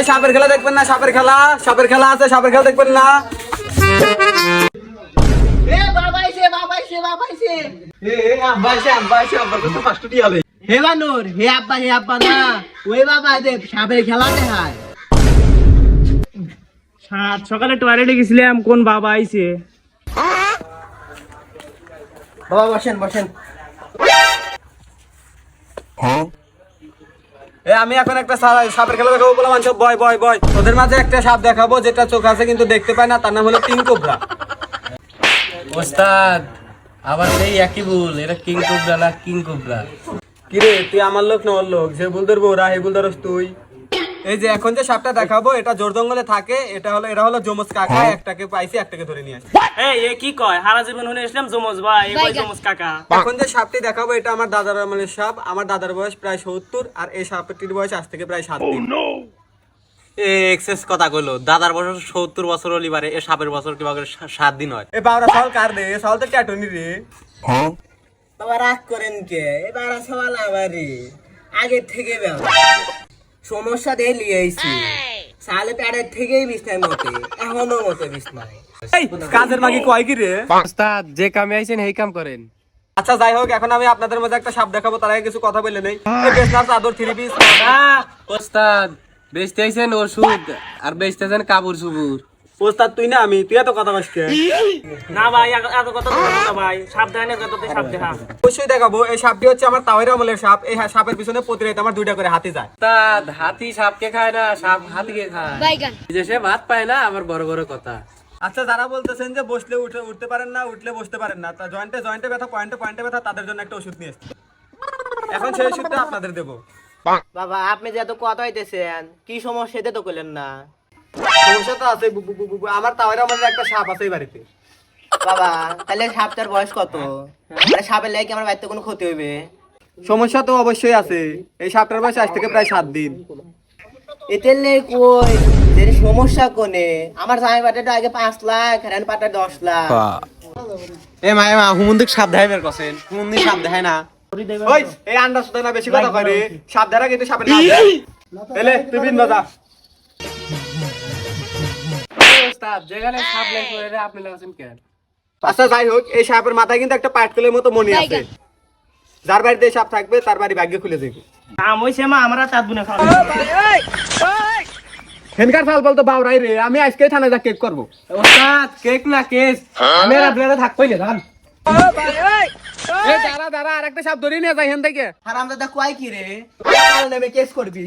সাপের খেলা দেখবেন না? সাপের খেলা আছে, সাপের খেলা দেখবেন না? হে বানর, হে আব্বা না, ওই বাবা সাপের খেলা দেখায়। সাত সকালে টয়লেটে গেছিলাম, কোন বাবা আইছে? বাবা বসেন। আমি এখন একটা সাপের খেলা দেখাবো বললাম, সব বয়। ওদের মাঝে একটা সাপ দেখাবো যেটা চোখ আছে কিন্তু দেখতে পায় না, তার নাম হলো কিং কোবরা। ওস্তাদ আবার সেই একই ভুল, এটা কিং কোবরা না কিং কোবরা। কিরে তুই আমার লোক না ওর লোক? যে ভুল ধরবো ওরা, হে ভুল ধরস তুই। এই যে এখন যে সাপটা দেখাবো এটা জোর জঙ্গলে থাকে, এরা হলো যমজ কাকা, একটাকে পাইছি, একটাকে ধরে নিয়ে আসি। এ কি কয়? হারা জীবন শুনে আসলাম যমজ ভাই, এই কয় যমজ কাকা। এখন যে সাপটি দেখাবো এটা আমার দাদার আমলের সাপ। আমার দাদার বয়স প্রায় 70 আর এই সাপটির বয়স আজ থেকে প্রায় 7 দিন। এক্সেস কথা কইলো, দাদার বছর 70 বছর হলি পারে, এ সাপের বছর কিভাবে 7 দিন হয়? এ বাবরা সল কার রে? সল তো ট্যাটুনি রে। বাবা রাগ করেন কে? এবার সবাই আবারই আগে থেকে সমস্যা দিয়ে লিয়েছি, সালে প্যাডের থেকেই বিছনায় মতে, এখনো মতে বিছনায়। এই কাজের মাগি কয় কি রে? ওস্তাদ যে কামে আইছেন এই কাম করেন। আচ্ছা যাই হোক, এখন আমি আপনাদের মধ্যে একটা সাপ দেখাবো, তার আগে কিছু কথা বলে নেই। এই বেসনার চাদর 3 পিস। ওস্তাদ বেচতে আইছেন ওষুধ আর বেচতেছেন কাপড় চুপুর। ওস্তাদ তুই না আমি, তুই এত কথা বলছিস কে? না ভাই, এত কথা বলবো না ভাই, সাপ দেখানে কত সাপ দেখা। অবশ্যই দেখাবো। এই সাপটি হচ্ছে আমার তাওয়াইর আমলের সাপ। এই সাপের পিছনে প্রতি রাতে আমার 2টা করে হাতি যায়। ওস্তাদ হাতি সাপকে খায় না, সাপ হাতিকে খায়। যে সে ভাত পায় না, আবার বড় বড় কথা। আচ্ছা যারা বলতেছেন যে বসলে উঠতে পারেন না, উঠলে বসতে পারেন না, তা জয়েন্টে ব্যথা, পয়েন্টে ব্যথা, তাদের জন্য একটা ওষুধ নিয়ে এসেছি। এখন সেই ওষুধটা আপনাদের দেবো। বাবা আপনি যে এত কথা হইতেছেন, কি সমস্যা সেটা তো কইলেন না। সমস্যা তো আছে, আমার তাওয়াইর আমলের একটা সাপ আছে এই বাড়িতে। বাবা তাহলে সাপটার বয়স কত? সাপের লাগে কি আমার বাড়িতে কোনো ক্ষতি হইবে? সমস্যা তো অবশ্যই আছে। এই সাপটার বয়স আজ থেকে প্রায় 7 দিন। এতে নেই কই যে সমস্যা কোনে? আমার জামাই পাটাটা আগে 5 লাখ, হেরান পাটা 10 লাখ। এ মা হুমুন্দিক সাপ দেখাই বের করছেন, হুমুন্দিক সাপ দেখায় না। ওই এই আন্ডা সুদা না বেশি কথা কয় রে। সাপ ধরা কিন্তু সাপের না। এলে তুই বিন বাজা। ওস্তাদ যেখানে সাপ লাগছে এটা আপনি লাগাছেন কেন? আচ্ছা যাই হোক, এই সাপের মাথায় কিন্তু একটা পাটকলের মতো মণি আছে। যার বাড়িতে সাপ থাকবে তার বাড়ি ভাগ্য খুলে যাবে। আম হইছে মা, আমরা তাত বুনে খাওয়া। হেনকার ফাল বলতো বাউরাই রে, আমি আজকে থানায় যা কেক করবো। ওস্তাদ কেক না কেস, আমি আর আপনারা থাক কইলে জান। এই দাঁড়া আরেকটা সাপ ধরে নিয়ে যাই হেন থেকে। হারামজাদা কয় কি রে? কাল নেমে কেস করবি।